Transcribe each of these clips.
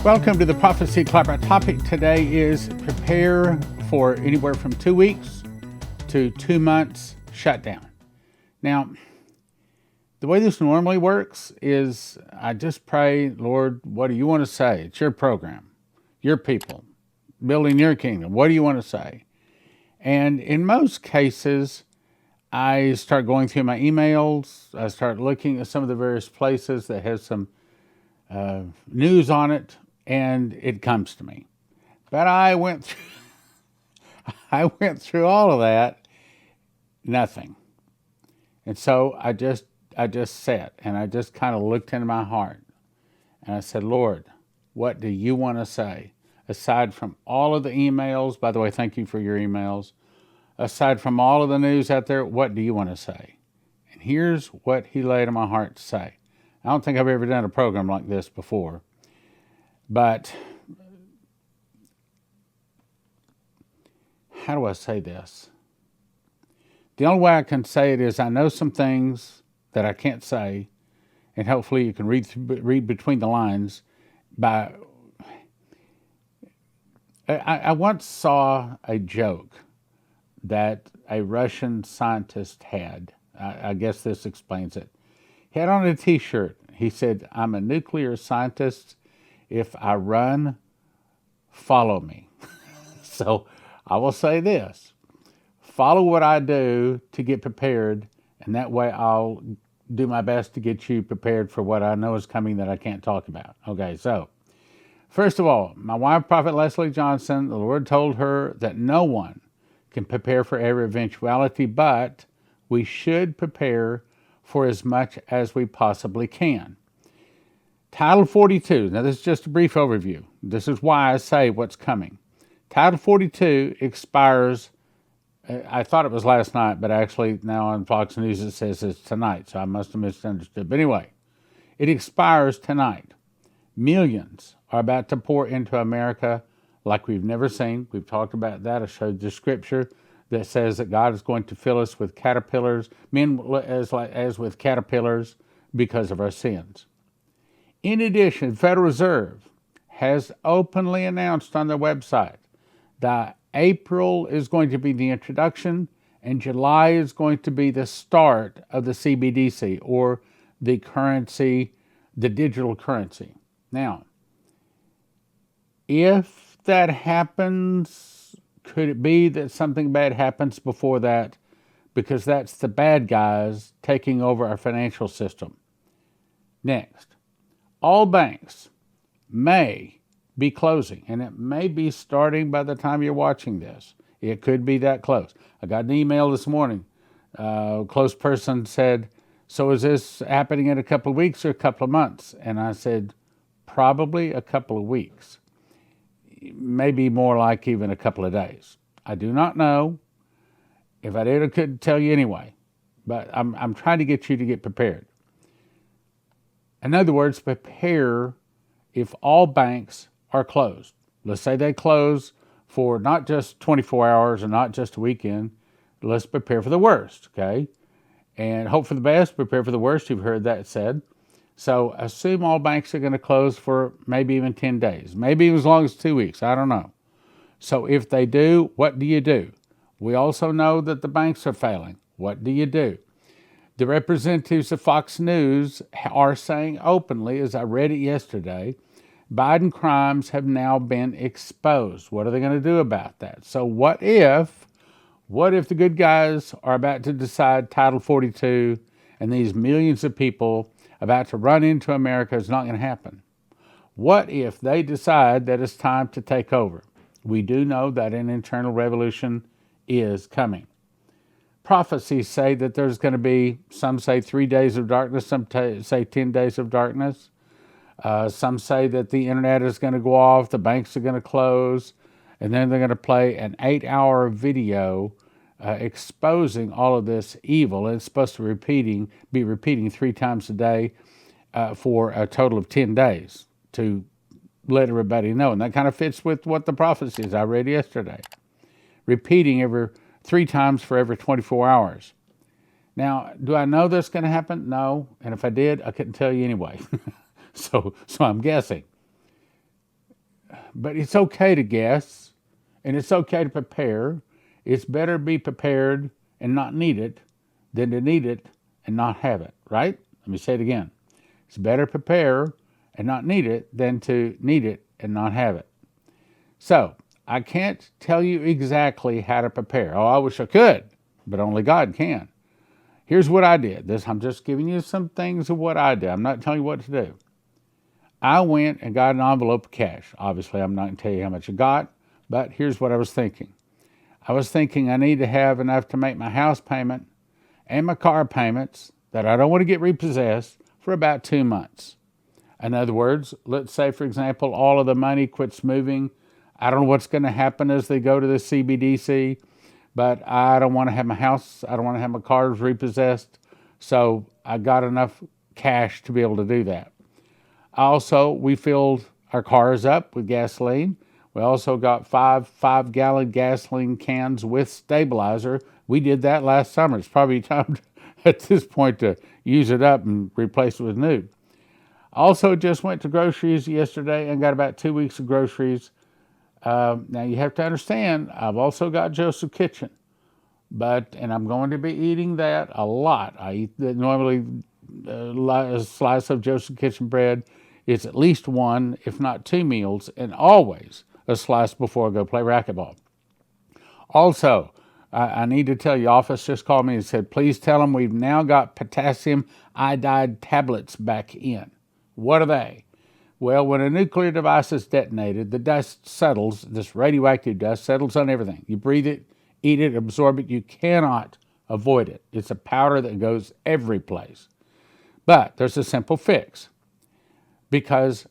Welcome to the Prophecy Club. Our topic today is prepare for anywhere from 2 weeks to 2 months shutdown. Now, the way this normally works is I just pray, Lord, what do you want to say? It's your program, your people, building your kingdom. What do you want to say? And in most cases, I start going through my emails. I start looking at some of the various places that have some news on it, and it comes to me. But I went through all of that, nothing. And so I just sat and I just kind of looked into my heart and I said, Lord, what do you want to say? Aside from all of the emails, by the way, thank you for your emails. Aside from all of the news out there, what do you want to say? And here's what he laid on my heart to say. I don't think I've ever done a program like this before, but how do I say this? The only way I can say it is I know some things that I can't say, and hopefully you can read between the lines. I once saw a joke that a Russian scientist had. I guess this explains it. He had on a t-shirt. He said, I'm a nuclear scientist. If I run, follow me. So I will say this. Follow what I do to get prepared, and that way I'll do my best to get you prepared for what I know is coming that I can't talk about. Okay, so first of all, my wife, Prophet Leslie Johnson, the Lord told her that no one can prepare for every eventuality, but we should prepare for as much as we possibly can. Title 42, now this is just a brief overview. This is why I say what's coming. Title 42 expires, I thought it was last night, but actually now on Fox News it says it's tonight, so I must have misunderstood. But anyway, it expires tonight. Millions are about to pour into America like we've never seen. We've talked about that. I showed the scripture that says that God is going to fill us with caterpillars, men as with caterpillars because of our sins. In addition, the Federal Reserve has openly announced on their website that April is going to be the introduction and July is going to be the start of the CBDC, or the currency, the digital currency. Now, if that happens, could it be that something bad happens before that? Because that's the bad guys taking over our financial system. Next, all banks may be closing, and it may be starting by the time you're watching this. It could be that close. I got an email this morning. A close person said, so is this happening in a couple of weeks or a couple of months? And I said, probably a couple of weeks. Maybe more like even a couple of days. I do not know. If I did, I couldn't tell you anyway. But I'm trying to get you to get prepared. In other words, prepare if all banks are closed. Let's say they close for not just 24 hours or not just a weekend. Let's prepare for the worst, okay? And hope for the best, prepare for the worst. You've heard that said. So assume all banks are going to close for maybe even 10 days, maybe even as long as 2 weeks. I don't know. So if they do, what do you do? We also know that the banks are failing. What do you do? The representatives of Fox News are saying openly, as I read it yesterday, Biden crimes have now been exposed. What are they going to do about that? So what if the good guys are about to decide Title 42 and these millions of people about to run into America is not going to happen? What if they decide that it's time to take over? We do know that an internal revolution is coming. Prophecies say that there's going to be, some say 3 days of darkness, some say 10 days of darkness. Some say that the internet is going to go off, the banks are going to close, and then they're going to play an 8-hour video exposing all of this evil. It's supposed to be repeating 3 times a day for a total of 10 days to let everybody know. And that kind of fits with what the prophecies I read yesterday. Repeating 3 times for every 24 hours. Now, do I know that's going to happen? No. And if I did, I couldn't tell you anyway. So I'm guessing. But it's okay to guess, and it's okay to prepare. It's better to be prepared and not need it than to need it and not have it, right? Let me say it again. It's better to prepare and not need it than to need it and not have it. So, I can't tell you exactly how to prepare. Oh, I wish I could, but only God can. Here's what I did. I'm just giving you some things of what I did. I'm not telling you what to do. I went and got an envelope of cash. Obviously, I'm not going to tell you how much I got, but here's what I was thinking. I was thinking I need to have enough to make my house payment and my car payments that I don't want to get repossessed for about 2 months. In other words, let's say, for example, all of the money quits moving. I don't know what's going to happen as they go to the CBDC, but I don't want to have my house, I don't want to have my cars repossessed. So I got enough cash to be able to do that. Also, we filled our cars up with gasoline. We also got five-gallon gasoline cans with stabilizer. We did that last summer. It's probably time at this point to use it up and replace it with new. Also, just went to groceries yesterday and got about 2 weeks of groceries. Now, you have to understand, I've also got Joseph Kitchen, and I'm going to be eating that a lot. I eat normally a slice of Joseph Kitchen bread. It's at least one, if not 2 meals, and always a slice before I go play racquetball. Also, I need to tell you, office just called me and said, please tell them we've now got potassium iodide tablets back in. What are they? Well, when a nuclear device is detonated, the dust settles, this radioactive dust settles on everything. You breathe it, eat it, absorb it. You cannot avoid it. It's a powder that goes every place. But there's a simple fix. Because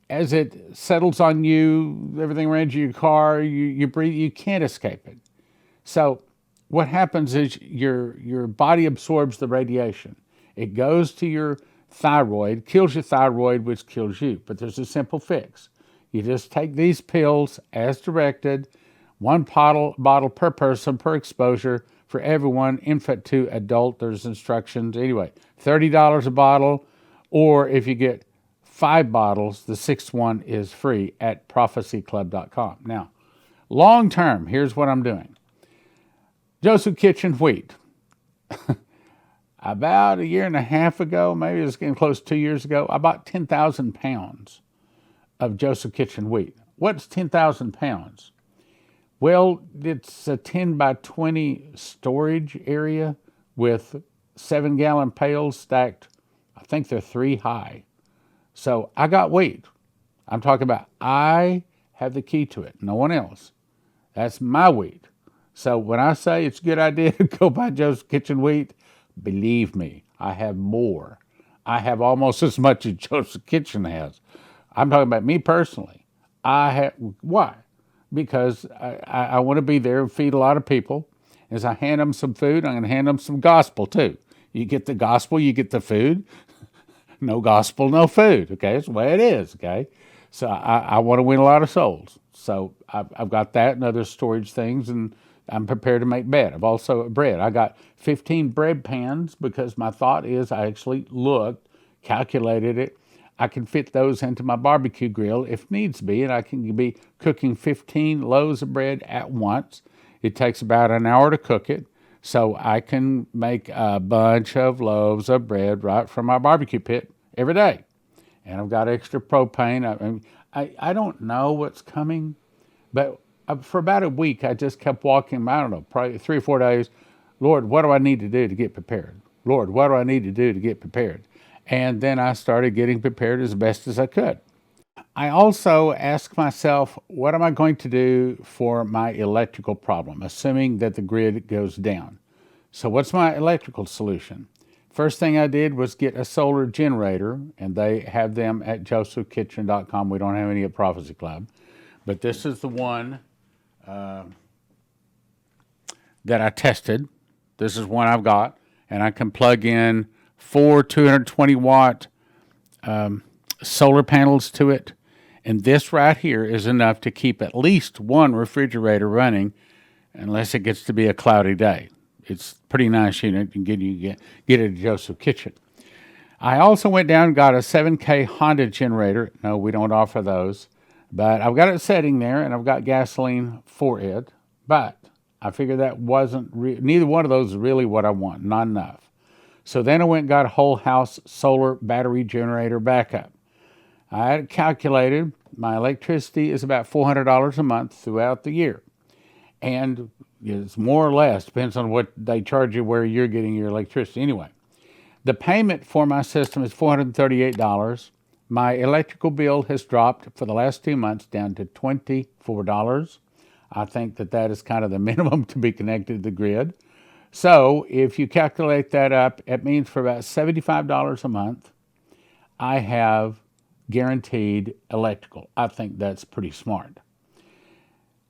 as it settles on you, everything around your car, you breathe, you can't escape it. So what happens is your body absorbs the radiation. It goes to your thyroid, kills your thyroid, which kills you. But there's a simple fix. You just take these pills as directed, one bottle per person, per exposure, for everyone, infant to adult. There's instructions. Anyway, $30 a bottle, or if you get 5 bottles, the 6th one is free at prophecyclub.com. Now, long term, here's what I'm doing. Joseph Kitchen wheat. About a year and a half ago, maybe it's getting close to 2 years ago, I bought 10,000 pounds of Joseph Kitchen wheat. What's 10,000 pounds? Well, it's a 10 by 20 storage area with 7-gallon pails stacked. I think they're 3 high. So I got wheat. I'm talking about I have the key to it, no one else. That's my wheat. So when I say it's a good idea to go buy Joseph Kitchen wheat, believe me, I have more. I have almost as much as Joseph Kitchen has. I'm talking about me personally. Why? Because I want to be there and feed a lot of people. As I hand them some food, I'm going to hand them some gospel too. You get the gospel, you get the food. No gospel, no food. Okay, that's the way it is. Okay, so I want to win a lot of souls. So I've got that and other storage things, and I'm prepared to make bread. I've also bread. I got 15 bread pans because my thought is I actually looked, calculated it. I can fit those into my barbecue grill if needs be, and I can be cooking 15 loaves of bread at once. It takes about an hour to cook it. So I can make a bunch of loaves of bread right from my barbecue pit every day. And I've got extra propane. I don't know what's coming, but for about a week, I just kept walking, I don't know, probably 3 or 4 days. Lord, what do I need to do to get prepared? Lord, what do I need to do to get prepared? And then I started getting prepared as best as I could. I also asked myself, what am I going to do for my electrical problem, assuming that the grid goes down? So what's my electrical solution? First thing I did was get a solar generator, and they have them at josephkitchen.com. We don't have any at Prophecy Club. But this is the one that I tested. This is one I've got, and I can plug in 4 220-watt solar panels to it. And this right here is enough to keep at least one refrigerator running unless it gets to be a cloudy day. It's a pretty nice unit. You can get it at Joseph Kitchen. I also went down and got a 7K Honda generator. No, we don't offer those. But I've got it sitting there, and I've got gasoline for it. But I figured that wasn't neither one of those is really what I want, not enough. So then I went and got a whole house solar battery generator backup. I had it calculated. My electricity is about $400 a month throughout the year. And it's more or less, depends on what they charge you where you're getting your electricity. Anyway, the payment for my system is $438. My electrical bill has dropped for the last 2 months down to $24. I think that is kind of the minimum to be connected to the grid. So if you calculate that up, it means for about $75 a month, I have guaranteed electrical. I think that's pretty smart.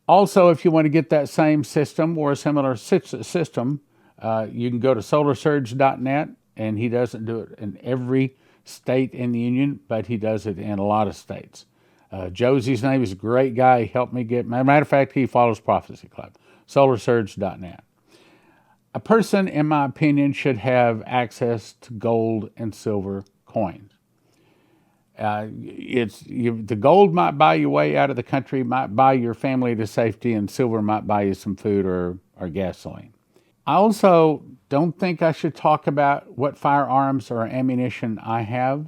Also, if you want to get that same system or a similar system, you can go to solarsurge.net, and he doesn't do it in every state in the union, but he does it in a lot of states. Josie's name is a great guy. He helped me get, matter of fact, he follows Prophecy Club, solarsurge.net. A person, in my opinion, should have access to gold and silver coins. The gold might buy you way out of the country, might buy your family to safety, and silver might buy you some food or gasoline. I also don't think I should talk about what firearms or ammunition I have,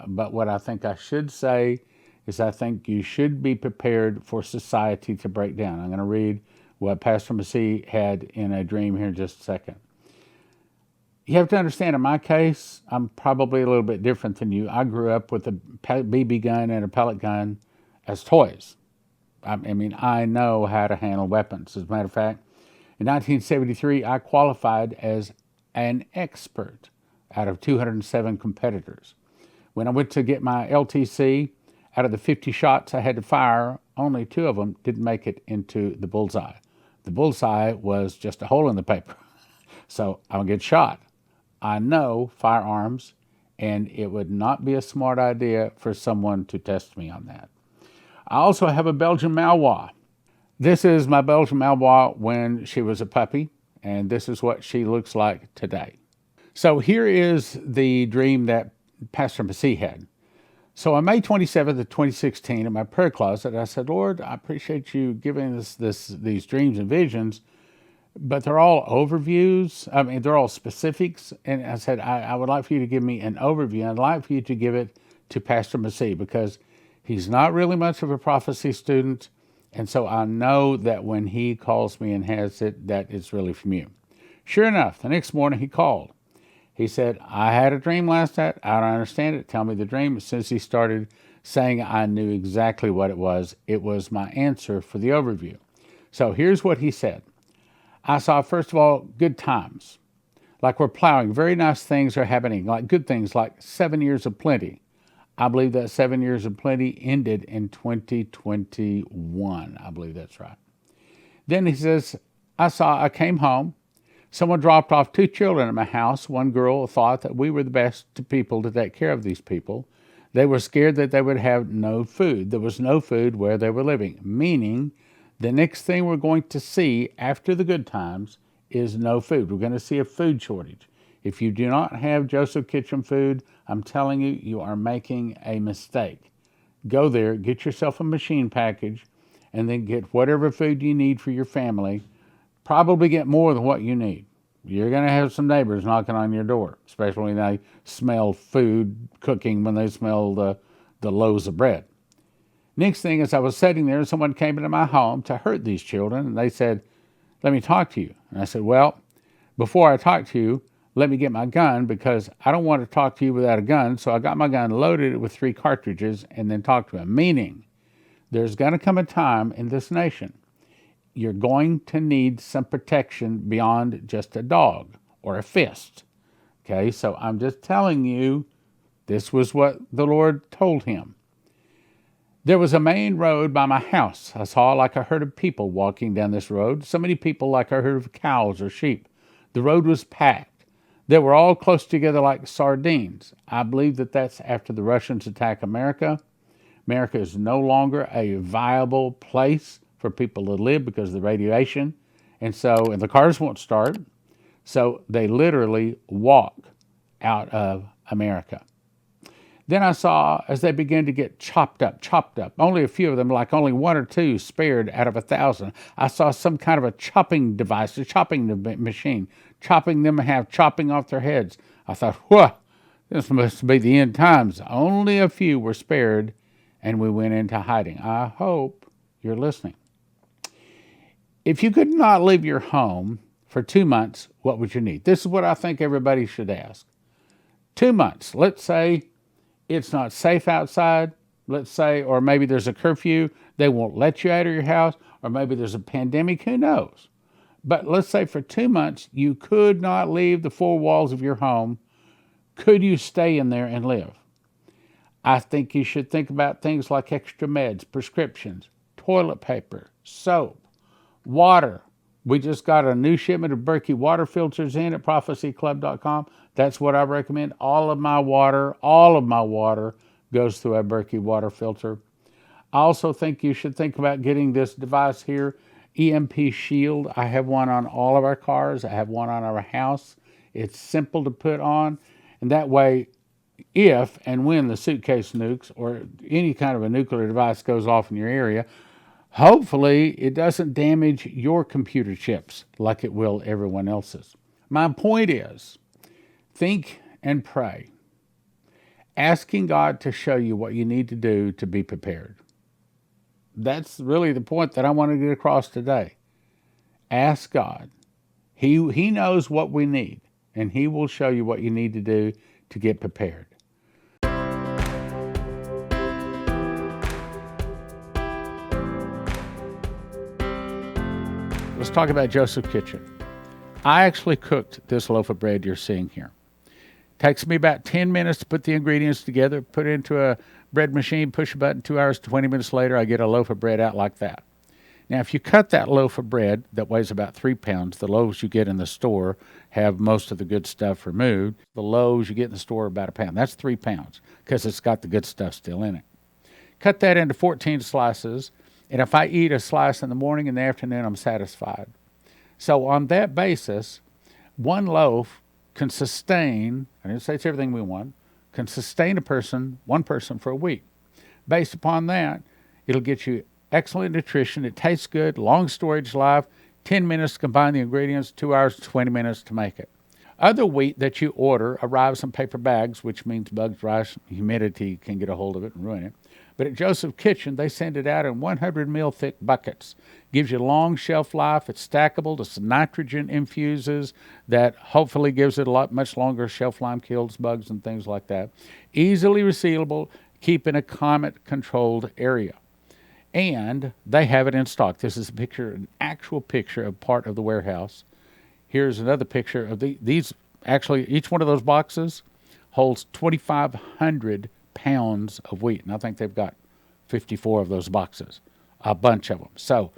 but what I think I should say is I think you should be prepared for society to break down. I'm going to read what Pastor Massey had in a dream here in just a second. You have to understand, in my case, I'm probably a little bit different than you. I grew up with a BB gun and a pellet gun as toys. I mean, I know how to handle weapons. As a matter of fact, in 1973, I qualified as an expert out of 207 competitors. When I went to get my LTC, out of the 50 shots I had to fire, only 2 of them didn't make it into the bullseye. The bullseye was just a hole in the paper. So I'll get shot. I know firearms, and it would not be a smart idea for someone to test me on that. I also have a Belgian Malinois. This is my Belgian Malinois when she was a puppy, and this is what she looks like today. So here is the dream that Pastor Massey had. So on May 27th of 2016, in my prayer closet, I said, Lord, I appreciate you giving us these dreams and visions, but they're all overviews. I mean, they're all specifics. And I said, I would like for you to give me an overview. I'd like for you to give it to Pastor Massey because he's not really much of a prophecy student. And so I know that when he calls me and has it, that it's really from you. Sure enough, the next morning he called. He said, I had a dream last night. I don't understand it. Tell me the dream. As soon as he started saying I knew exactly what it was my answer for the overview. So here's what he said. I saw, first of all, good times. Like we're plowing. Very nice things are happening. Like good things, like 7 years of plenty. I believe that 7 years of plenty ended in 2021. I believe that's right. Then he says, I came home. Someone dropped off 2 children at my house. One girl thought that we were the best people to take care of these people. They were scared that they would have no food. There was no food where they were living, meaning the next thing we're going to see after the good times is no food. We're going to see a food shortage. If you do not have Joseph Kitchen food, I'm telling you, you are making a mistake. Go there, get yourself a machine package, and then get whatever food you need for your family. Probably get more than what you need. You're going to have some neighbors knocking on your door, especially when they smell food cooking, when they smell the loaves of bread. Next thing is I was sitting there and someone came into my home to hurt these children, and they said, let me talk to you. And I said, well, before I talk to you, let me get my gun because I don't want to talk to you without a gun. So I got my gun, loaded it with 3 cartridges, and then talked to him. Meaning, there's going to come a time in this nation you're going to need some protection beyond just a dog or a fist. Okay, so I'm just telling you, this was what the Lord told him. There was a main road by my house. I saw like a herd of people walking down this road. So many people like a herd of cows or sheep. The road was packed. They were all close together like sardines. I believe that that's after the Russians attack America. America is no longer a viable place for people to live because of the radiation. And the cars won't start. So they literally walk out of America. Then I saw as they began to get chopped up, only a few of them, like only one or two spared out of 1,000. I saw some kind of a chopping device, a chopping machine, chopping them in half, chopping off their heads. I thought, whoa, this must be the end times. Only a few were spared, and we went into hiding. I hope you're listening. If you could not leave your home for 2 months, what would you need? This is what I think everybody should ask. 2 months. Let's say it's not safe outside. Let's say, or maybe there's a curfew. They won't let you out of your house. Or maybe there's a pandemic. Who knows? But let's say for 2 months, you could not leave the four walls of your home. Could you stay in there and live? I think you should think about things like extra meds, prescriptions, toilet paper, soap, water. We just got a new shipment of Berkey water filters in at prophecyclub.com. That's what I recommend. All of my water goes through a Berkey water filter. I also think you should think about getting this device here, EMP Shield. I have one on all of our cars. I have one on our house. It's simple to put on, and that way, if and when the suitcase nukes or any kind of a nuclear device goes off in your area, hopefully it doesn't damage your computer chips like it will everyone else's. My point is, think and pray, asking God to show you what you need to do to be prepared. That's really the point that I want to get across today. Ask God. He knows what we need, and He will show you what you need to do to get prepared. Let's talk about Joseph's Kitchen. I actually cooked this loaf of bread you're seeing here. Takes me about 10 minutes to put the ingredients together, put it into a bread machine, push a button, 2 hours, 20 minutes later, I get a loaf of bread out like that. Now, if you cut that loaf of bread that weighs about 3 pounds, the loaves you get in the store have most of the good stuff removed. The loaves you get in the store are about 1 pound. That's 3 pounds because it's got the good stuff still in it. Cut that into 14 slices, and if I eat a slice in the morning and the afternoon, I'm satisfied. So on that basis, one loaf can sustain, I didn't say it's everything we want, can sustain one person for a week. Based upon that, it'll get you excellent nutrition. It tastes good, long storage life, 10 minutes to combine the ingredients, 2 hours, 20 minutes to make it. Other wheat that you order arrives in paper bags, which means bugs, rice, humidity can get a hold of it and ruin it. But at Joseph's Kitchen, they send it out in 100 mil thick buckets. Gives you long shelf life. It's stackable. It's nitrogen infuses that hopefully gives it much longer shelf life, kills bugs and things like that. Easily resealable. Keep in a climate-controlled area. And they have it in stock. This is an actual picture of part of the warehouse. Here's another picture of these. Actually, each one of those boxes holds 2,500 pounds of wheat. And I think they've got 54 of those boxes, a bunch of them. So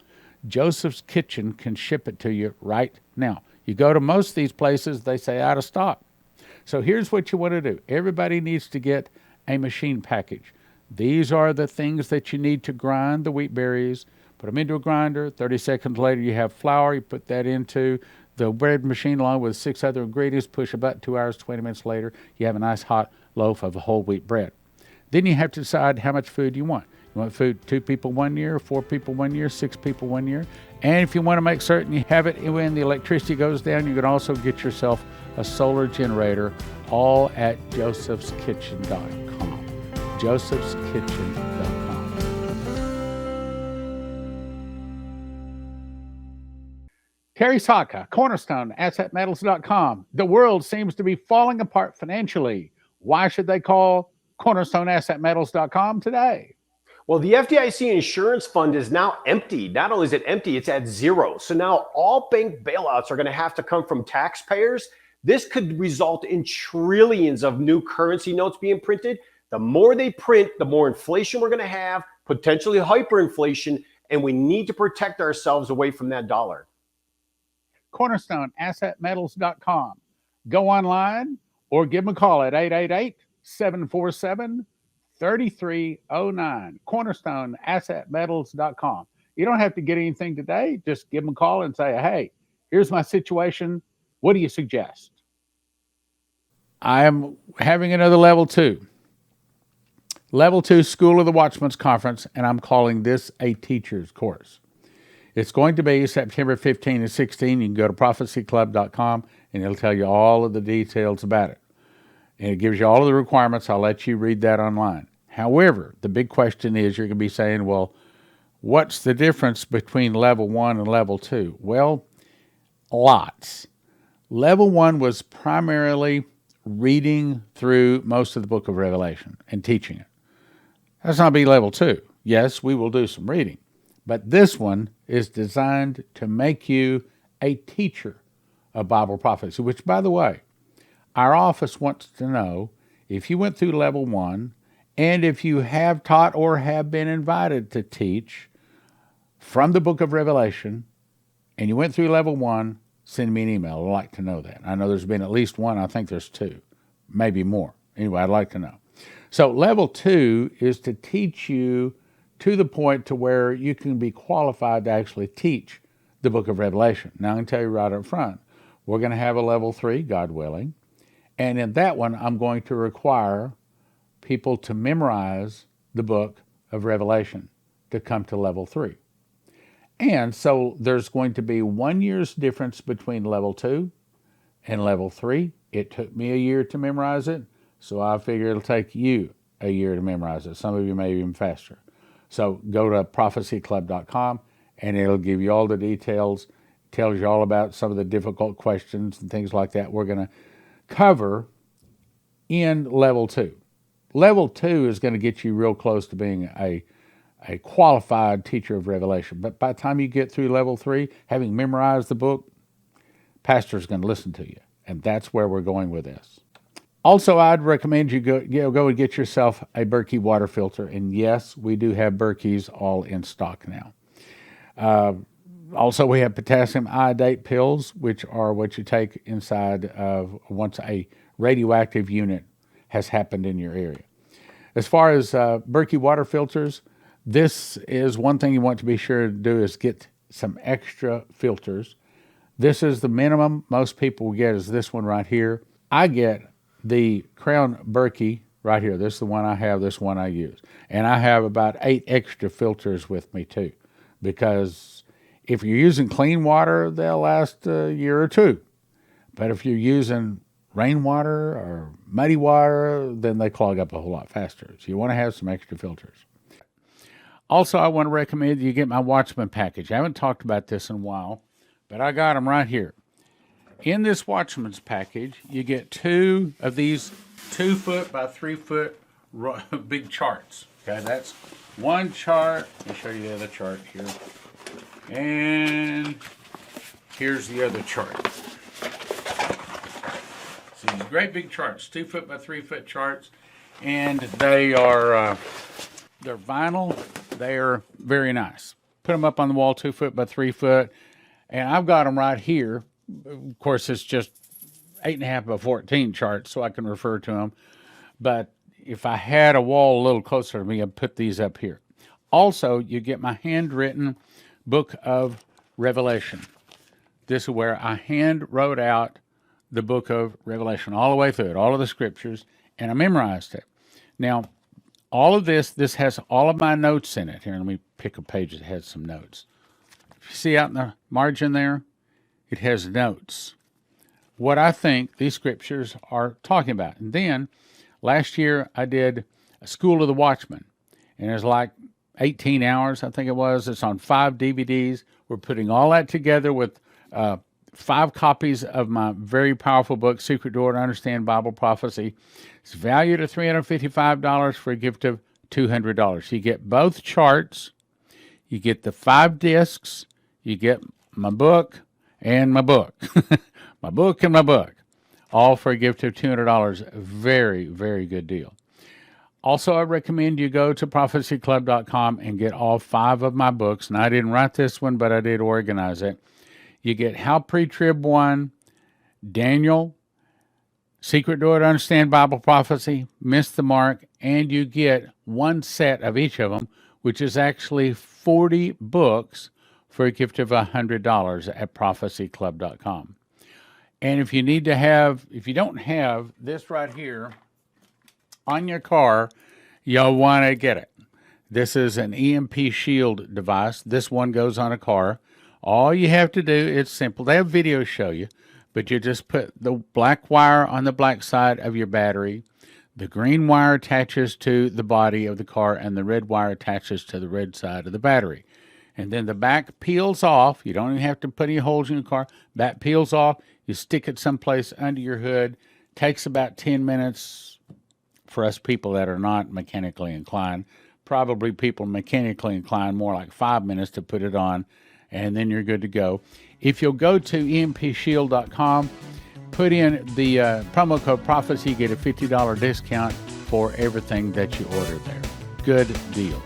Joseph's Kitchen can ship it to you right now. You go to most of these places, they say out of stock. So here's what you want to do. Everybody needs to get a machine package. These are the things that you need to grind the wheat berries. Put them into a grinder. 30 seconds later, you have flour. You put that into the bread machine along with 6 other ingredients. Push a button. 2 hours, 20 minutes later, you have a nice hot loaf of whole wheat bread. Then you have to decide how much food you want. You want food 2 people 1 year, 4 people 1 year, 6 people 1 year. And if you want to make certain you have it when the electricity goes down, you can also get yourself a solar generator, all at josephskitchen.com. josephskitchen.com. Terry Saka, Cornerstone, AssetMetals.com. The world seems to be falling apart financially. Why should they call Cornerstone AssetMetals.com today? Well, the FDIC insurance fund is now empty. Not only is it empty, it's at zero. So now all bank bailouts are going to have to come from taxpayers. This could result in trillions of new currency notes being printed. The more they print, the more inflation we're going to have, potentially hyperinflation, and we need to protect ourselves away from that dollar. Cornerstone AssetMetals.com. Go online or give them a call at 888-747-3309. Cornerstone AssetMetals.com. You don't have to get anything today. Just give them a call and say, hey, here's my situation. What do you suggest? I am having another level 2. Level 2 School of the Watchmen's Conference, and I'm calling this a teacher's course. It's going to be September 15 and 16. You can go to prophecyclub.com, and it'll tell you all of the details about it. And it gives you all of the requirements. I'll let you read that online. However, the big question is, you're going to be saying, well, what's the difference between level 1 and level 2? Well, lots. Level 1 was primarily reading through most of the book of Revelation and teaching it. That's not be level 2. Yes, we will do some reading, but this one is designed to make you a teacher of Bible prophecy, which, by the way, our office wants to know if you went through level 1 and if you have taught or have been invited to teach from the book of Revelation and you went through level 1, send me an email. I'd like to know that. I know there's been at least one. I think there's 2, maybe more. Anyway, I'd like to know. So level 2 is to teach you to the point to where you can be qualified to actually teach the book of Revelation. Now, I can tell you right up front, we're going to have a level 3, God willing. And in that one, I'm going to require people to memorize the book of Revelation to come to level 3. And so there's going to be 1 year's difference between level 2 and level 3. It took me a year to memorize it, so I figure it'll take you a year to memorize it. Some of you may even faster. So go to prophecyclub.com, and it'll give you all the details, tells you all about some of the difficult questions and things like that we're going to cover in level 2. Level 2 is going to get you real close to being a qualified teacher of Revelation. But by the time you get through level 3, having memorized the book, pastor's going to listen to you. And that's where we're going with this. Also, I'd recommend you go and get yourself a Berkey water filter. And yes, we do have Berkeys all in stock now. Also, we have potassium iodide pills, which are what you take inside of once a radioactive unit has happened in your area. As far as Berkey water filters, this is one thing you want to be sure to do is get some extra filters. This is the minimum most people will get is this one right here. I get the Crown Berkey right here. This is the one I have, this one I use. And I have about 8 extra filters with me too, because if you're using clean water, they'll last a year or 2. But if you're using rainwater or muddy water, then they clog up a whole lot faster. So you want to have some extra filters. Also, I want to recommend you get my Watchmen package. I haven't talked about this in a while, but I got them right here. In this Watchmen's package, you get 2 of these 2-foot by 3-foot big charts. Okay, that's one chart. Let me show you the other chart here. And here's the other chart. So these great big charts, 2-foot by 3-foot charts, and they are they're vinyl. They are very nice. Put them up on the wall, 2-foot by 3-foot, and I've got them right here. Of course, it's just 8.5 by 14 charts, so I can refer to them. But if I had a wall a little closer to me, I'd put these up here. Also, you get my handwritten book of Revelation. This is where I hand wrote out the book of Revelation all the way through it, all of the scriptures, and I memorized it. Now, all of this has all of my notes in it. Here, let me pick a page that has some notes. If you see out in the margin there, it has notes. What I think these scriptures are talking about. And then, last year, I did a School of the Watchmen. And it's like 18 hours, I think it was. It's on 5 DVDs. We're putting all that together with 5 copies of my very powerful book, Secret Door to Understand Bible Prophecy. It's valued at $355 for a gift of $200. You get both charts. You get the 5 discs. You get my book and my book. My book and my book. All for a gift of $200. Very, very good deal. Also, I recommend you go to prophecyclub.com and get all 5 of my books. And I didn't write this one, but I did organize it. You get How Pre-Trib 1, Daniel, Secret Door to Understand Bible Prophecy, Miss the Mark, and you get 1 set of each of them, which is actually 40 books for a gift of $100 at prophecyclub.com. And if you don't have this right here on your car, You'll want to get it. This is an EMP shield device. This one goes on a car. All you have to do, it's simple. They have videos show you, but you just put the black wire on the black side of your battery. The green wire attaches to the body of the car, and the red wire attaches to the red side of the battery. And then the back peels off. You don't even have to put any holes in your car. Back peels off. You stick it someplace under your hood. Takes about 10 minutes for us people that are not mechanically inclined. Probably people mechanically inclined more like 5 minutes to put it on, and then you're good to go. If you'll go to empshield.com, put in the promo code PROPHECY, you get a $50 discount for everything that you order there. Good deal.